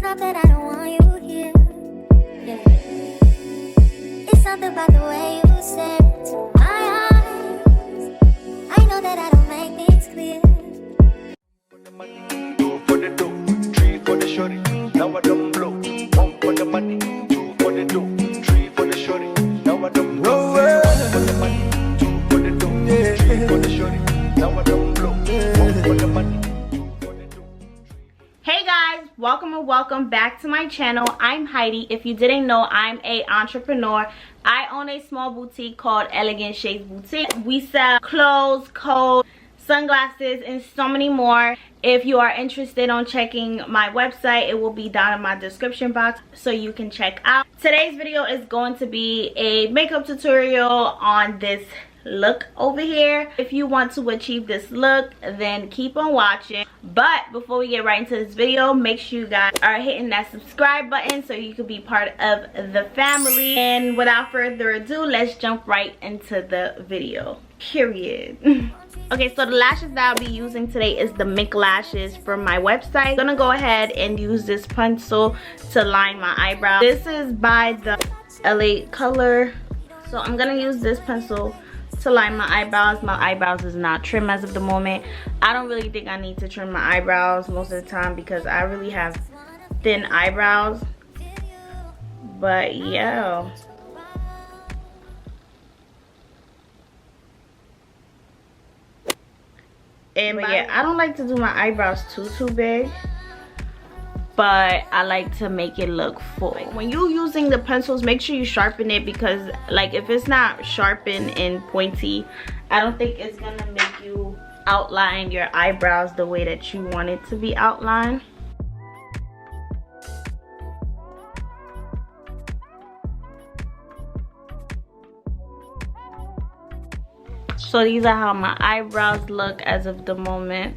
not that I don't want you here. Yeah. It's something about the way you stare into my eyes. I know that I don't make things clear. For the money, 2 for the dough, 3 for the shorty. Now I don't blow. 1 for the money, 2 for the dough, 3 for the shorty. Now I don't blow. 1 for the money, 2 for the dough, 3 for the shorty. Now I don't blow. 1 for the money, 2 for the dough. Hey guys, welcome and welcome back to my channel. I'm Heidi. If you didn't know, I'm an entrepreneur. I own a small boutique called Elegant Shades Boutique. We sell clothes, coats, sunglasses, and so many more. If you are interested on checking my website, it will be down in my description box so you can check out. Today's video is going to be a makeup tutorial on this look over here. If you want to achieve this look, then keep on watching. But before we get right into this video, make sure you guys are hitting that subscribe button so you can be part of the family. And without further ado, let's jump right into the video. Period. Okay, so the lashes that I'll be using today is the Mink lashes from my website. I'm gonna go ahead and use this pencil to line my eyebrows. This is by the LA Color. So I'm gonna use this pencil to line my eyebrows. My eyebrows is not trimmed as of the moment. I don't really think I need to trim my eyebrows most of the time because I really have thin eyebrows. But yeah. But yeah, I don't like to do my eyebrows too big, but I like to make it look full. When you're using the pencils, make sure you sharpen it, because like if it's not sharpened and pointy, I don't think it's gonna make you outline your eyebrows the way that you want it to be outlined. So these are how my eyebrows look as of the moment.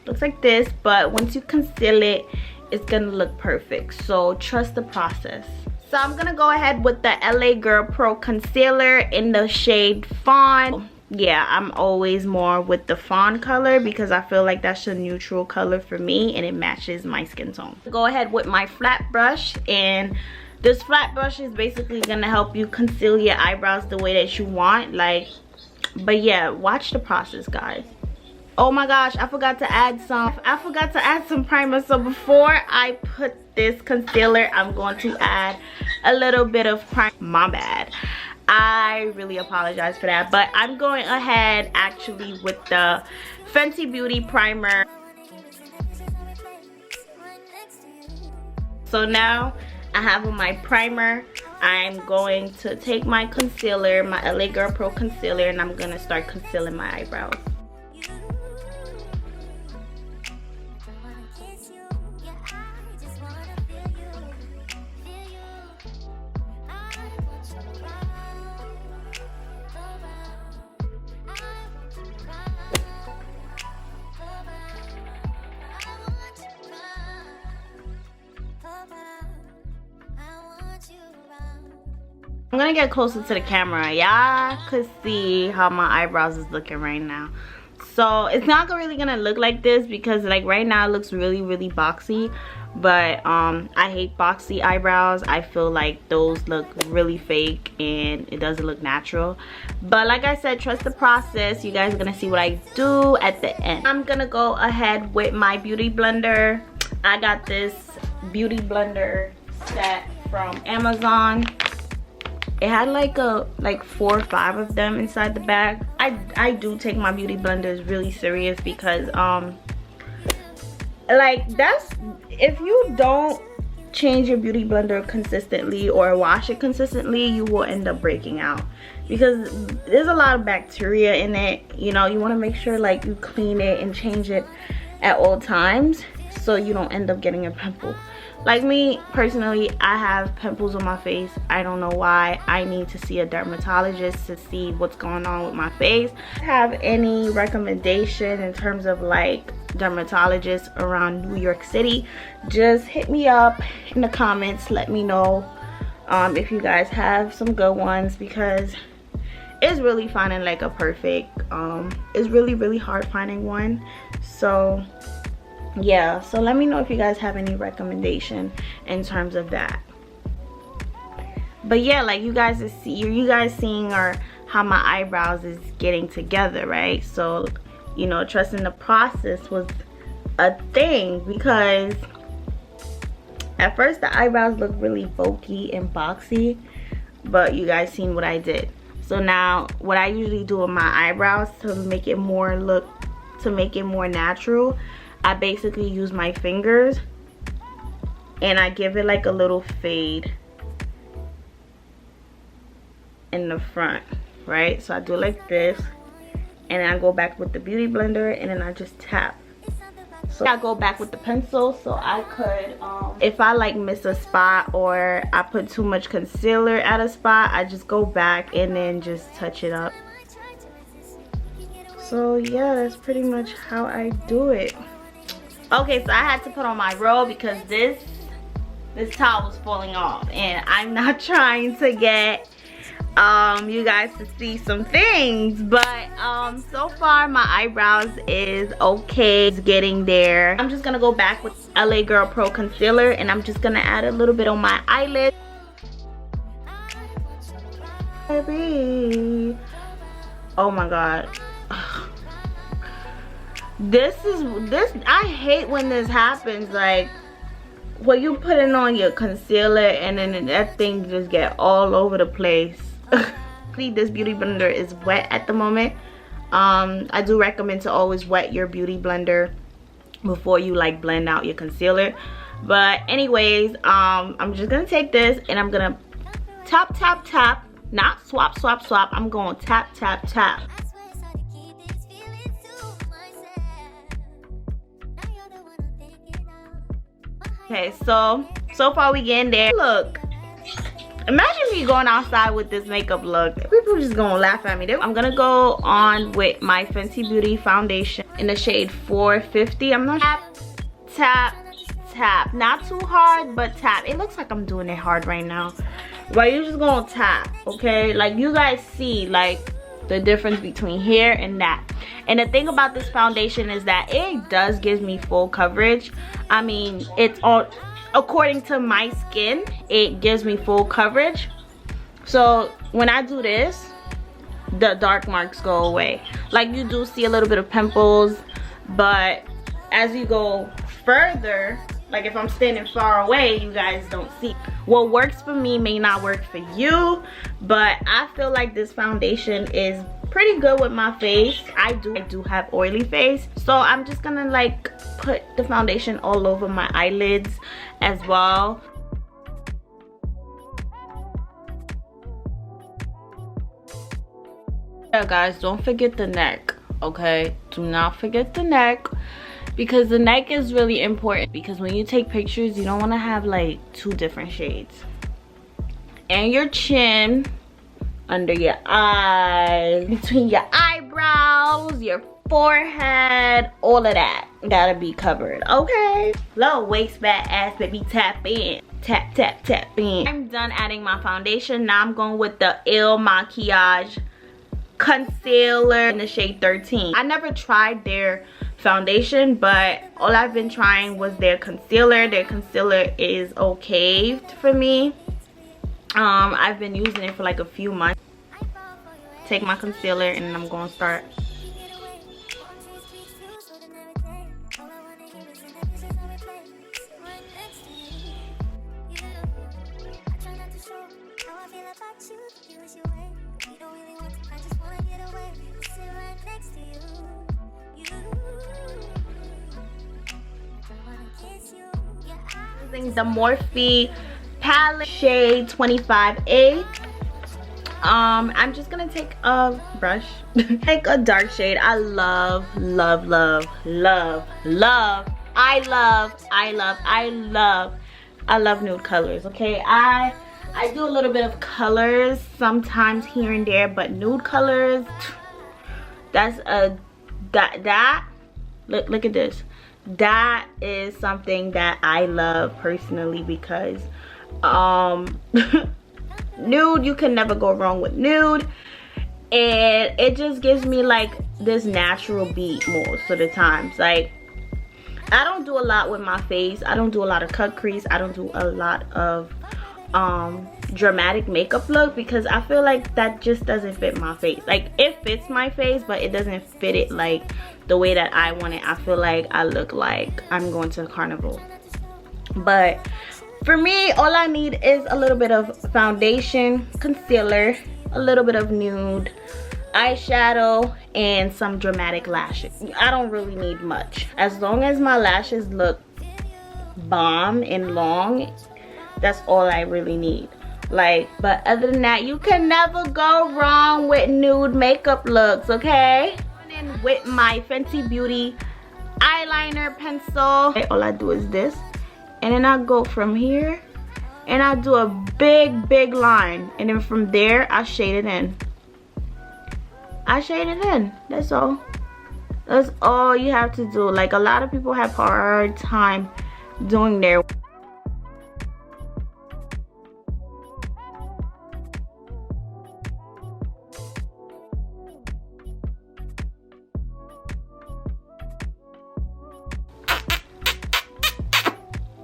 Looks like this, but once you conceal it, it's gonna look perfect. So trust the process. So I'm gonna go ahead with the LA Girl Pro Concealer in the shade Fawn. Yeah, I'm always more with the fawn color because I feel like that's a neutral color for me and it matches my skin tone. Go ahead with my flat brush, and this flat brush is basically gonna help you conceal your eyebrows the way that you want. But yeah, watch the process, guys. Oh my gosh, I forgot to add some primer. So before I put this concealer, I'm going to add a little bit of primer. My bad, I really apologize for that. But I'm going ahead actually with the Fenty Beauty primer. So now I have on my primer. I'm going to take my concealer, my LA Girl Pro Concealer, and I'm going to start concealing my eyebrows. I'm gonna get closer to the camera. Y'all could see how my eyebrows is looking right now. So it's not really gonna look like this because like right now it looks really boxy, but I hate boxy eyebrows. I feel like those look really fake and it doesn't look natural. But like I said, trust the process. You guys are gonna see what I do at the end. I'm gonna go ahead with my beauty blender. I got this beauty blender set from Amazon. It had like 4 or 5 of them inside the bag. I do take my beauty blenders really serious because if you don't change your beauty blender consistently or wash it consistently, you will end up breaking out because there's a lot of bacteria in it. You know, you want to make sure like you clean it and change it at all times so you don't end up getting a pimple. Like me personally, I have pimples on my face. I don't know why. I need to see a dermatologist to see what's going on with my face. If you have any recommendation in terms of like dermatologists around New York City, just hit me up in the comments. Let me know if you guys have some good ones, because it's really finding like a perfect it's really hard finding one. So yeah, so let me know if you guys have any recommendation in terms of that. But yeah, like you guys seeing how my eyebrows is getting together, right? So, you know, trusting the process was a thing, because at first the eyebrows look really bulky and boxy, but you guys seen what I did. So now what I usually do with my eyebrows to make it more natural, I basically use my fingers and I give it like a little fade in the front, right? So I do like this, and then I go back with the beauty blender, and then I just tap. So I go back with the pencil, so I could if I like miss a spot or I put too much concealer at a spot, I just go back and then just touch it up. So yeah, that's pretty much how I do it. Okay, so I had to put on my robe because this towel was falling off, and I'm not trying to get you guys to see some things, but so far my eyebrows is okay. It's getting there. I'm just gonna go back with LA Girl Pro concealer, and I'm just gonna add a little bit on my eyelid. Baby, oh my god, this I hate when this happens, like when you putting on your concealer and then that thing just get all over the place. This beauty blender is wet at the moment. I do recommend to always wet your beauty blender before you like blend out your concealer. But anyways, I'm just gonna take this and I'm gonna tap tap tap, not swap swap swap. I'm going tap tap tap. Okay, so far we getting there. Look, imagine me going outside with this makeup look. People just gonna laugh at me. I'm gonna go on with my Fenty Beauty foundation in the shade 450. I'm not tap, tap, tap. Not too hard, but tap. It looks like I'm doing it hard right now. But you're just gonna tap, okay? Like you guys see like the difference between here and that. And the thing about this foundation is that it does give me full coverage. I mean, it's all according to my skin, it gives me full coverage. So when I do this, the dark marks go away. Like you do see a little bit of pimples, but as you go further, like if I'm standing far away, you guys don't see. What works for me may not work for you, but I feel like this foundation is pretty good with my face. I do have oily face, so I'm just gonna like put the foundation all over my eyelids as well. Yeah guys, don't forget the neck, okay? Do not forget the neck, because the neck is really important, because when you take pictures you don't want to have like two different shades. And your chin, under your eyes, between your eyebrows, your forehead, all of that gotta be covered, okay? Low waist, fat ass, baby, tap in, tap tap tap in. I'm done adding my foundation. Now I'm going with the Il Makiage concealer in the shade 13. I never tried their foundation, but all I've been trying was their concealer. Their concealer is okay for me. I've been using it for like a few months. Take my concealer and I'm gonna start. Using the Morphe palette shade 25A. I'm just gonna take a brush, take a dark shade. I love nude colors, okay? I do a little bit of colors sometimes here and there, but nude colors, that's a look at this. That is something that I love personally, because nude, you can never go wrong with nude, and it just gives me like this natural beat most of the times. Like I don't do a lot with my face. I don't do a lot of cut crease. I don't do a lot of dramatic makeup look because I feel like that just doesn't fit my face. Like, it fits my face, but it doesn't fit it like the way that I want it. I feel like I look like I'm going to a carnival. But for me, all I need is a little bit of foundation, concealer, a little bit of nude eyeshadow, and some dramatic lashes. I don't really need much. As long as my lashes look bomb and long, that's all I really need. Like, but other than that, you can never go wrong with nude makeup looks, okay? And with my Fenty Beauty eyeliner pencil, okay, all I do is this, and then I go from here and I do a big line, and then from there I shade it in. I shade it in. That's all. That's all you have to do. Like, a lot of people have a hard time doing their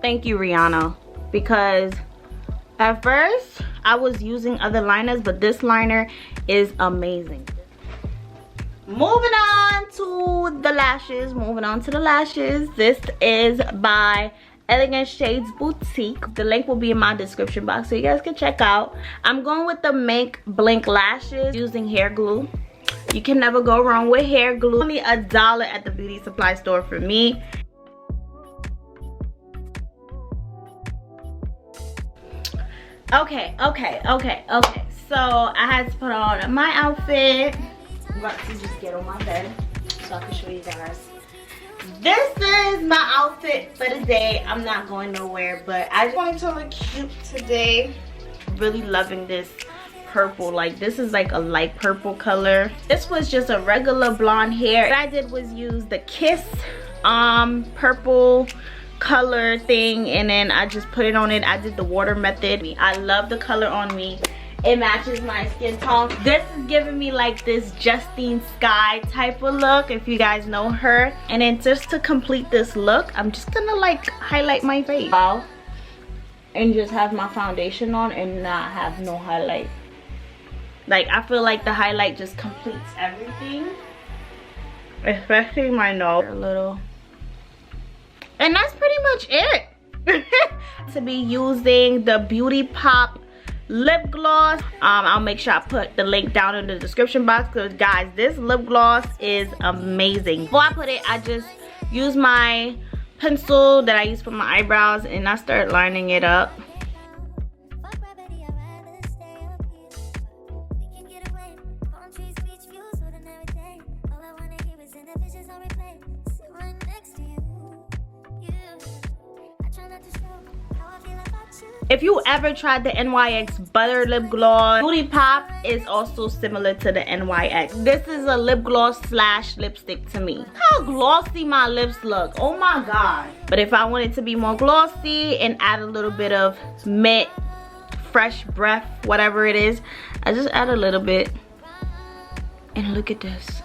Thank you, Rihanna, because at first I was using other liners, but this liner is amazing. Moving on to the lashes. This is by Elegant Shades Boutique. The link will be in my description box so you guys can check out. I'm going with the Make Blink lashes using hair glue. You can never go wrong with hair glue. Only $1 at the beauty supply store for me. Okay, so I had to put on my outfit. I'm about to just get on my bed so I can show you guys. This is my outfit for the day. I'm not going nowhere, but I just wanted to look cute today. Really loving this purple. Like, this is like a light purple color. This was just a regular blonde hair. What I did was use the Kiss purple color thing, and then I just put it on it. I did the water method. I love the color on me. It matches my skin tone. This is giving me like this Justine Skye type of look, if you guys know her. And then just to complete this look, I'm just gonna like highlight my face and just have my foundation on and not have no highlight. Like, I feel like the highlight just completes everything, especially my nose a little. And that's pretty much it. To be using the Beauty Pop lip gloss. I'll make sure I put the link down in the description box, because guys, this lip gloss is amazing. Before I put it, I just use my pencil that I use for my eyebrows and I start lining it up. If you ever tried the NYX Butter Lip Gloss, Beauty Pop is also similar to the NYX. This is a lip gloss slash lipstick to me. How glossy my lips look. Oh my god. But if I want it to be more glossy and add a little bit of mint, fresh breath, whatever it is, I just add a little bit. And look at this.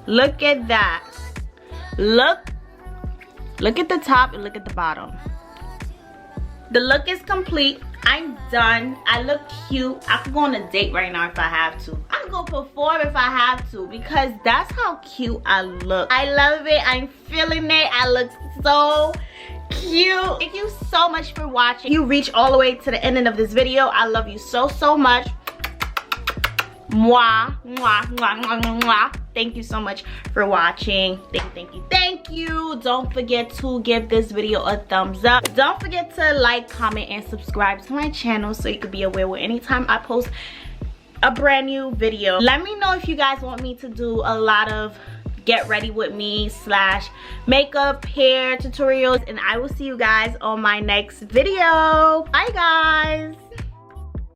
Look at that. Look at the top and look at the bottom. The look is complete. I'm done. I look cute. I could go on a date right now if I have to. I could go perform if I have to, because that's how cute I look. I love it. I'm feeling it. I look so cute. Thank you so much for watching. You reach all the way to the end of this video. I love you so much. Mwah, mwah, mwah, mwah, mwah, mwah. Thank you so much for watching. Thank you. Don't forget to give this video a thumbs up. Don't forget to like, comment, and subscribe to my channel so you can be aware when anytime I post a brand new video. Let me know if you guys want me to do a lot of get ready with me slash makeup, hair tutorials, and I will see you guys on my next video. Bye guys.